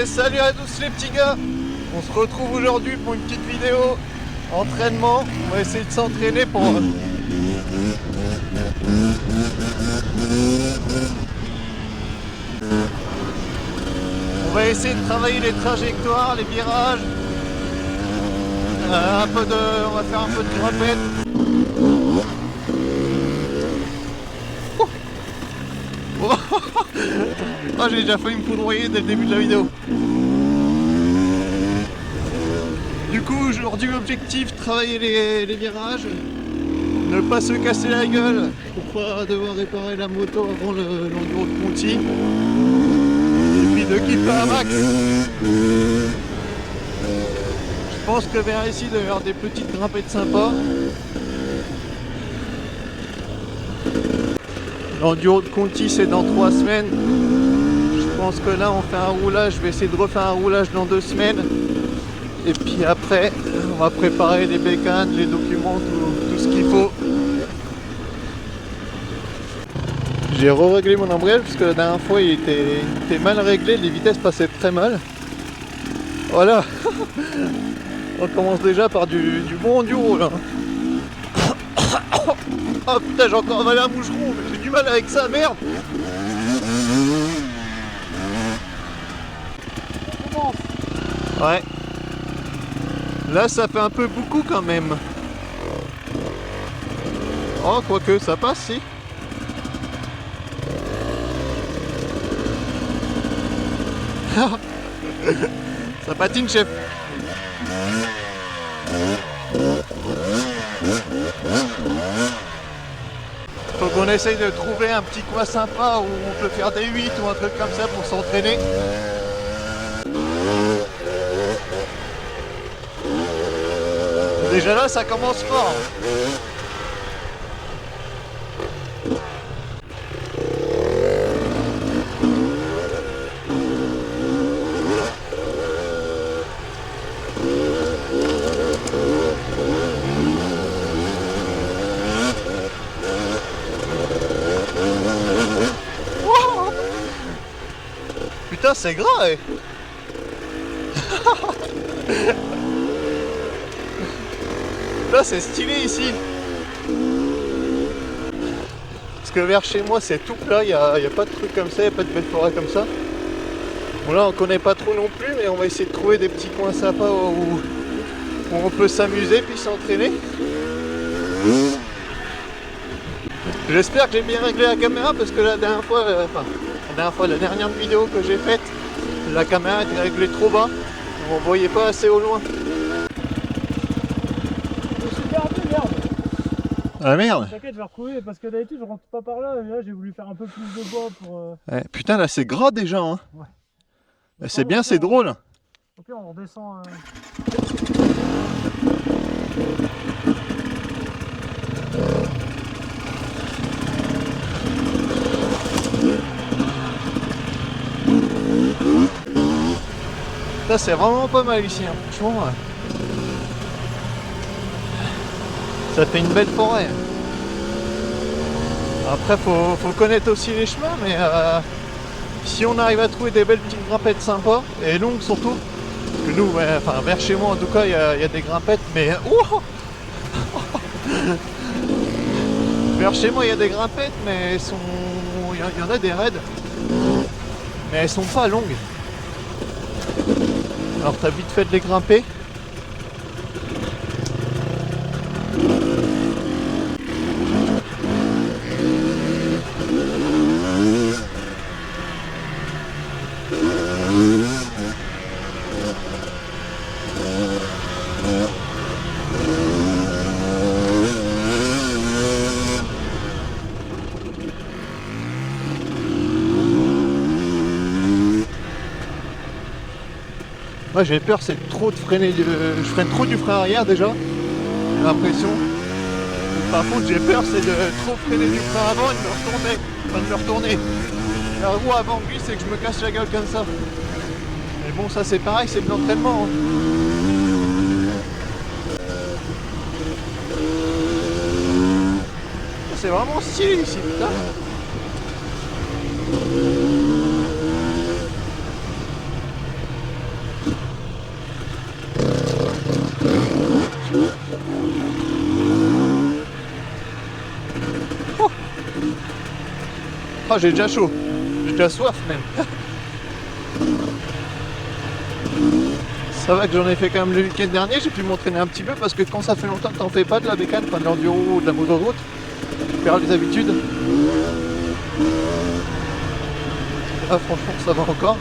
Et salut à tous les petits gars. On se retrouve aujourd'hui pour une petite vidéo entraînement. On va essayer de s'entraîner pour... On va essayer de travailler les trajectoires, les virages. On va faire un peu de grimpette. Oh, j'ai déjà failli me foudroyer dès le début de la vidéo. Du coup, aujourd'hui, l'objectif, travailler les virages, ne pas se casser la gueule pour pas devoir réparer la moto avant l'enduro de Conti. Et puis de kiffer à max. Je pense que vers ici, il doit y avoir des petites grimpettes sympas. L'enduro de Conti, c'est dans 3 semaines. Je pense que là, on fait un roulage. Je vais essayer de refaire un roulage dans 2 semaines. Et puis après, on va préparer les bécanes, les documents, tout ce qu'il faut. J'ai re-réglé mon embrayage parce que la dernière fois, il était mal réglé. Les vitesses passaient très mal. Voilà. On commence déjà par du bon enduro là. Oh putain, j'ai encore avalé un moucheron, j'ai du mal avec ça, merde. Ouais. Là, ça fait un peu beaucoup quand même. Oh, quoique, ça passe, si. Ça patine, chef. Faut qu'on essaye de trouver un petit coin sympa où on peut faire des 8 ou un truc comme ça pour s'entraîner. Déjà là, ça commence fort. Putain, c'est gras, eh. Là, c'est stylé ici. Parce que vers chez moi, c'est tout plat. Il n'y a pas de trucs comme ça, il n'y a pas de belles forêts comme ça. Bon, là, on connaît pas trop non plus, mais on va essayer de trouver des petits coins sympas où on peut s'amuser puis s'entraîner. J'espère que j'ai bien réglé la caméra parce que la dernière fois, la dernière vidéo que j'ai faite, la caméra était réglée trop bas. On voyait pas assez au loin. Ah merde! T'inquiète, je vais retrouver parce que d'habitude je rentre pas par là et là j'ai voulu faire un peu plus de bois pour. Ouais, putain, là c'est gras déjà, hein! Ouais. C'est bien, c'est drôle! Ok, on redescend. Ça c'est vraiment pas mal ici, hein. Franchement. Ça fait une belle forêt. Après faut connaître aussi les chemins, mais si on arrive à trouver des belles petites grimpettes sympas, et longues surtout, parce que nous, ouais, enfin vers chez moi en tout cas, il y a des grimpettes, mais... Oh vers chez moi il y a des grimpettes, mais elles sont... il y en a des raides, mais elles sont pas longues. Alors t'as vite fait de les grimper. Moi j'ai peur, c'est trop de freiner, je freine trop du frein arrière déjà, j'ai l'impression. Par contre j'ai peur, c'est de trop freiner du frein avant et de me retourner, La roue avant lui, c'est que je me casse la gueule comme ça. Mais bon, ça c'est pareil, c'est de l'entraînement. Hein. C'est vraiment stylé ici, putain. Ah, j'ai déjà chaud. J'ai déjà soif même. Ça va que j'en ai fait quand même le week-end dernier, j'ai pu m'entraîner un petit peu parce que quand ça fait longtemps que t'en fais pas de la bécane, pas de l'enduro ou de la moto de route, tu perds les habitudes. Là franchement ça va encore.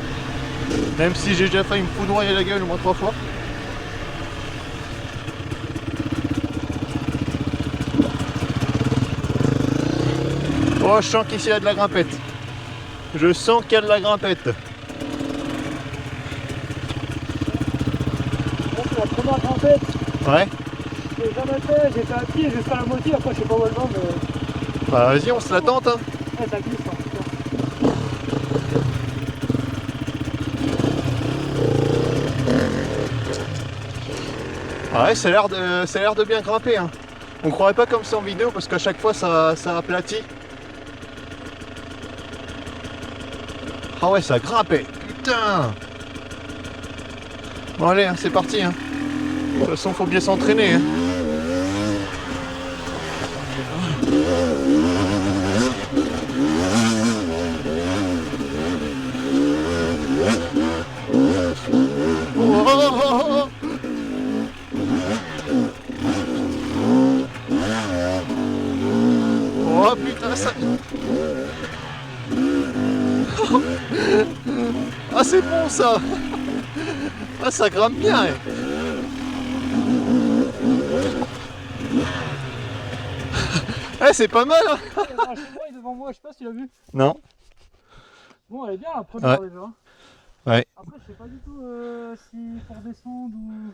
Même si j'ai déjà failli me foudroyer la gueule au moins 3 fois. Oh, je sens qu'ici il y a de la grimpette. Je sens qu'il y a de la grimpette. Bon, c'est la première grimpette. Ouais. J'ai jamais fait, j'ai fait à pied jusqu'à la moitié, après je sais pas où elle va, mais Bah vas-y, on se la tente hein. ouais, ça glisse. Hein. Ouais, ça a l'air de bien grimper hein. On croirait pas comme ça en vidéo parce qu'à chaque fois ça aplatit. Ah ouais, ça grimpait. Putain. Bon allez, hein, c'est parti hein. De toute façon, faut bien s'entraîner hein. Oh, oh, oh, oh. Oh putain, ça... Ah c'est bon ça. Ah ça grimpe bien hein. Eh c'est pas mal hein. Il est devant moi, je sais pas si tu l'as vu. Non. Bon, elle est bien la première Ouais. déjà. Ouais. Après, je sais pas du tout s'il faut redescendre ou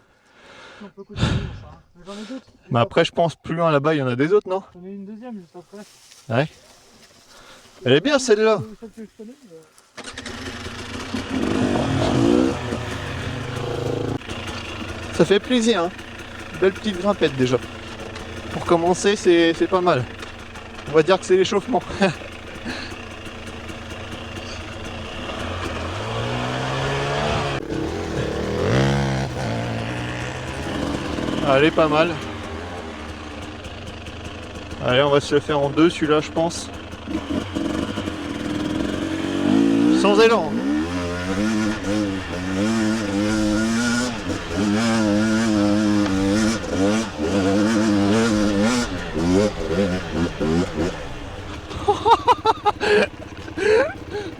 si on peut continuer ça. Hein. Mais j'en ai d'autres. Mais après je pense plus loin là-bas il y en a des autres non? J'en ai une deuxième juste après. Ouais. Elle est bien celle-là. Celle que je connais. Ça fait plaisir hein. Belle petite grimpette déjà. Pour commencer c'est pas mal. On va dire que c'est l'échauffement. Allez, pas mal. Allez, on va se le faire en deux celui-là je pense. Sans élan.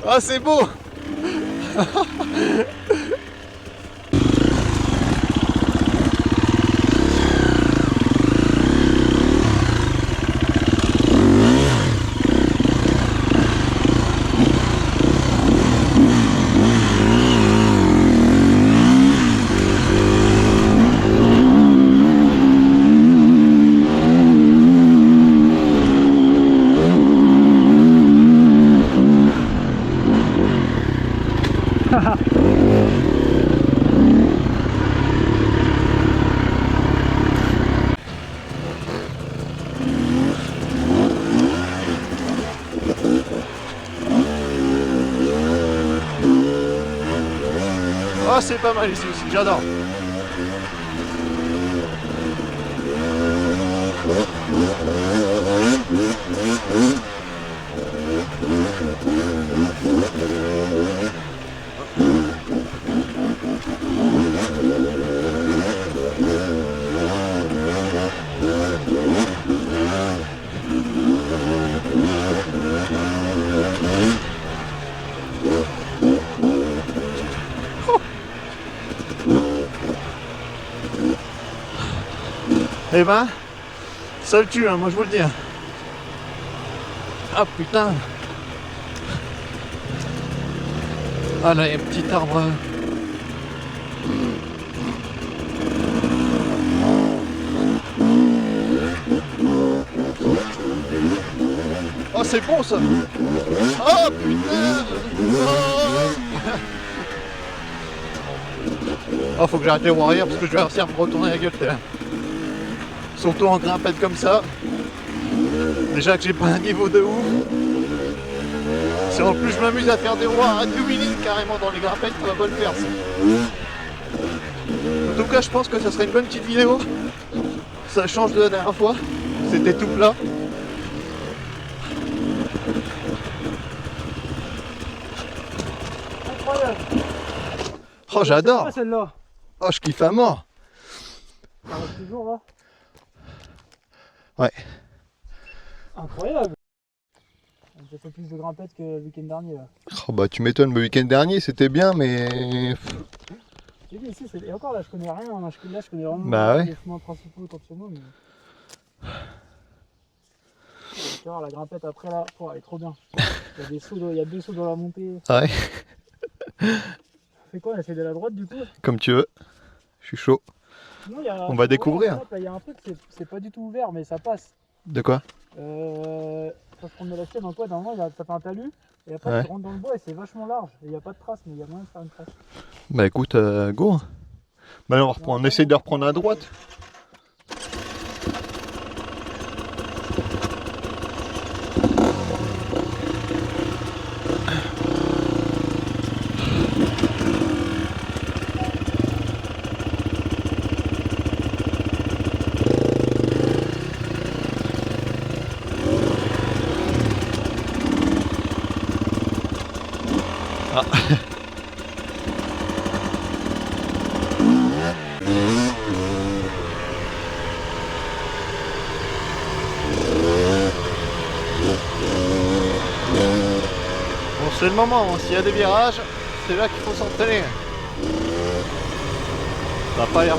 Ah c'est beau. Oh c'est pas mal ici aussi, j'adore. Eh ben, ça le tue, hein, moi je vous le dis. Ah putain. Ah là, il y a un petit arbre. Oh, c'est bon ça. Oh putain. Oh, faut que j'arrête les warriors parce que je vais réussir à me retourner la gueule. Surtout en grimpette comme ça. Déjà que j'ai pas un niveau de ouf. Si en plus je m'amuse à faire des rois à 2 minutes carrément dans les grimpettes, ça va pas le faire ça. En tout cas je pense que ça serait une bonne petite vidéo. Ça change de la dernière fois. C'était tout plat. Oh, j'adore. C'est celle-là. Oh, je kiffe à mort. Ça reste toujours là. Ouais. Incroyable. J'ai fait plus de grimpettes que le week-end dernier là. Oh, bah, tu m'étonnes, le week-end dernier, c'était bien, mais... J'ai dit ici, et encore là, je connais rien. Là, je connais vraiment Bah ouais. les chemins principaux autour de chez moi. Mais... Tu vois, la grimpette après là, oh, elle est trop bien. Il y a des sauts, il y a 2 sauts dans la montée. Ah ouais, On fait quoi? On essaie de la droite du coup? comme tu veux. Je suis chaud. Sinon, il y a, On va découvrir. là, il y a un truc, c'est pas du tout ouvert, mais ça passe. De quoi? Quand je prends de la chaîne en quad, normalement, ça fait un talus. Et après, Ouais. tu rentres dans le bois et c'est vachement large. Et il n'y a pas de trace, mais il y a moyen de faire une trace. Bah écoute, go. Bah alors, on essaie de reprendre à droite. Ah. Bon, c'est le moment, hein. S'il y a des virages, c'est là qu'il faut s'entraîner. Ça n'a pas l'air.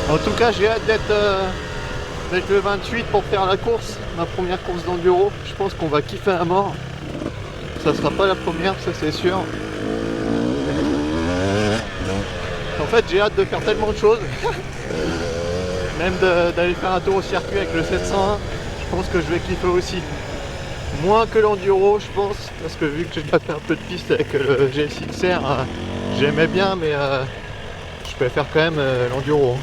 En tout cas, j'ai hâte d'être le 28 pour faire la course, ma première course d'enduro. Je pense qu'on va kiffer à mort. Ça sera pas la première, ça c'est sûr. En fait, j'ai hâte de faire tellement de choses. Même d'aller faire un tour au circuit avec le 701, je pense que je vais kiffer aussi. Moins que l'enduro, je pense, parce que vu que j'ai déjà fait un peu de piste avec le GSX-R, j'aimais bien, mais je préfère quand même l'enduro.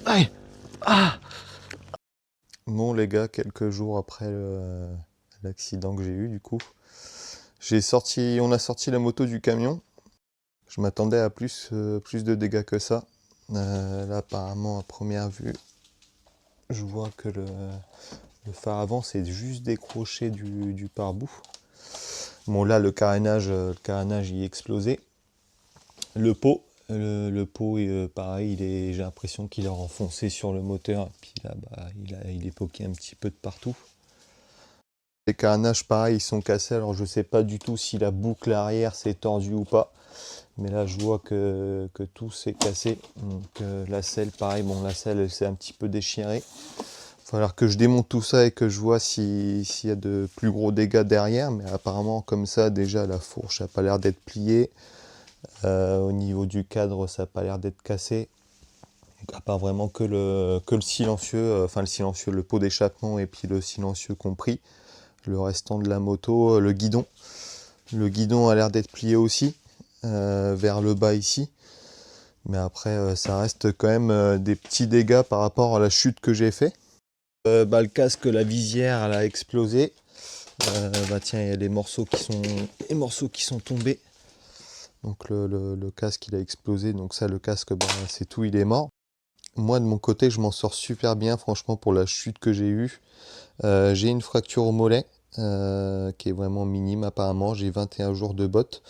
Aïe. Ah. Bon les gars, quelques jours après l'accident que j'ai eu du coup, on a sorti la moto du camion. Je m'attendais à plus de dégâts que ça. Là apparemment à première vue, je vois que le phare avant c'est juste décroché du pare-boue. Bon là le carénage il est explosé. Le pot pareil, j'ai l'impression qu'il a renfoncé sur le moteur et puis là il est poqué un petit peu de partout. Les carénages pareil ils sont cassés, alors je sais pas du tout si la boucle arrière s'est tordue ou pas, mais là je vois que tout s'est cassé. Donc la selle pareil, bon la selle elle s'est un petit peu déchirée. Il va falloir que je démonte tout ça et que je vois s'il y a de plus gros dégâts derrière, mais apparemment comme ça déjà la fourche n'a pas l'air d'être pliée. Au niveau du cadre, ça n'a pas l'air d'être cassé. Donc, à part vraiment que le silencieux, le pot d'échappement et puis le silencieux compris. Le restant de la moto, le guidon. Le guidon a l'air d'être plié aussi, vers le bas ici. Mais après, ça reste quand même des petits dégâts par rapport à la chute que j'ai fait. Le casque, la visière, elle a explosé. Tiens, il y a des morceaux qui sont tombés. Donc le casque il a explosé, donc ça le casque c'est tout, il est mort. Moi de mon côté je m'en sors super bien franchement pour la chute que j'ai eue. J'ai une fracture au mollet qui est vraiment minime apparemment, j'ai 21 jours de botte.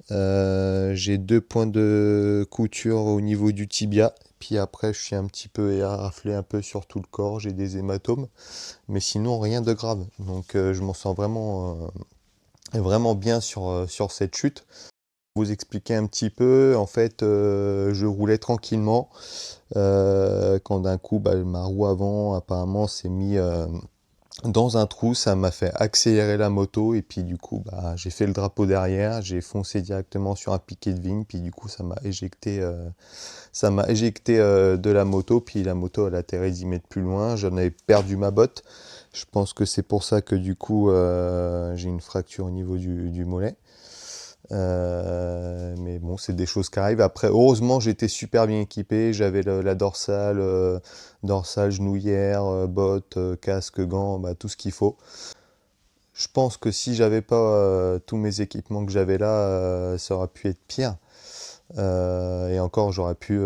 J'ai 2 points de couture au niveau du tibia, puis après je suis un petit peu éraflé un peu sur tout le corps, j'ai des hématomes, mais sinon rien de grave. Donc je m'en sens vraiment bien sur cette chute. Vous expliquer un petit peu, en fait je roulais tranquillement quand d'un coup ma roue avant apparemment s'est mis dans un trou, ça m'a fait accélérer la moto et puis du coup j'ai fait le drapeau derrière, j'ai foncé directement sur un piquet de vigne, puis du coup ça m'a éjecté de la moto, puis la moto elle a atterri 10 mètres plus loin, j'en avais perdu ma botte. Je pense que c'est pour ça que du coup j'ai une fracture au niveau du mollet. Mais bon, c'est des choses qui arrivent. Après, heureusement, j'étais super bien équipé. J'avais la dorsale, dorsale, genouillère, bottes, casque, gants, bah, tout ce qu'il faut. Je pense que si j'avais pas tous mes équipements que j'avais là, ça aurait pu être pire. Et encore, j'aurais pu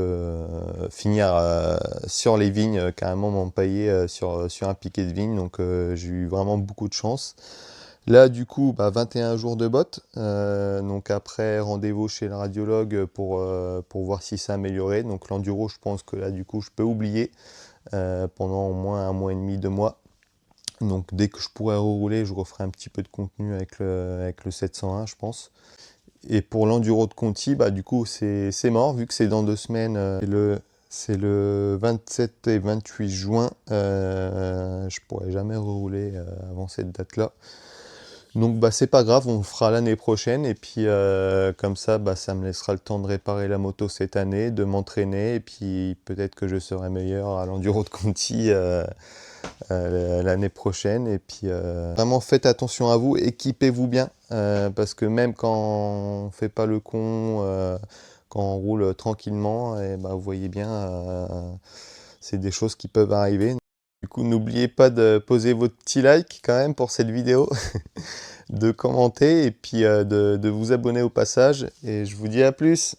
finir sur les vignes, carrément m'empailler sur un piquet de vigne. Donc j'ai eu vraiment beaucoup de chance. Là, du coup, bah, 21 jours de botte. Donc après, rendez-vous chez le radiologue pour voir si ça a amélioré. Donc l'enduro, je pense que là, du coup, je peux oublier pendant au moins un mois et demi, 2 mois. Donc dès que je pourrai rerouler, je referai un petit peu de contenu avec le 701, je pense. Et pour l'enduro de Conti, bah, du coup, c'est mort, vu que c'est dans 2 semaines. C'est le 27 et 28 juin. Je pourrai jamais rerouler avant cette date-là. Donc bah c'est pas grave, on le fera l'année prochaine et puis comme ça bah, ça me laissera le temps de réparer la moto cette année, de m'entraîner et puis peut-être que je serai meilleur à l'enduro de Conti l'année prochaine. Et puis vraiment faites attention à vous, équipez-vous bien parce que même quand on fait pas le con, quand on roule tranquillement, et bah, vous voyez bien, c'est des choses qui peuvent arriver. Du coup, n'oubliez pas de poser votre petit like quand même pour cette vidéo, de commenter et puis de vous abonner au passage. Et je vous dis à plus!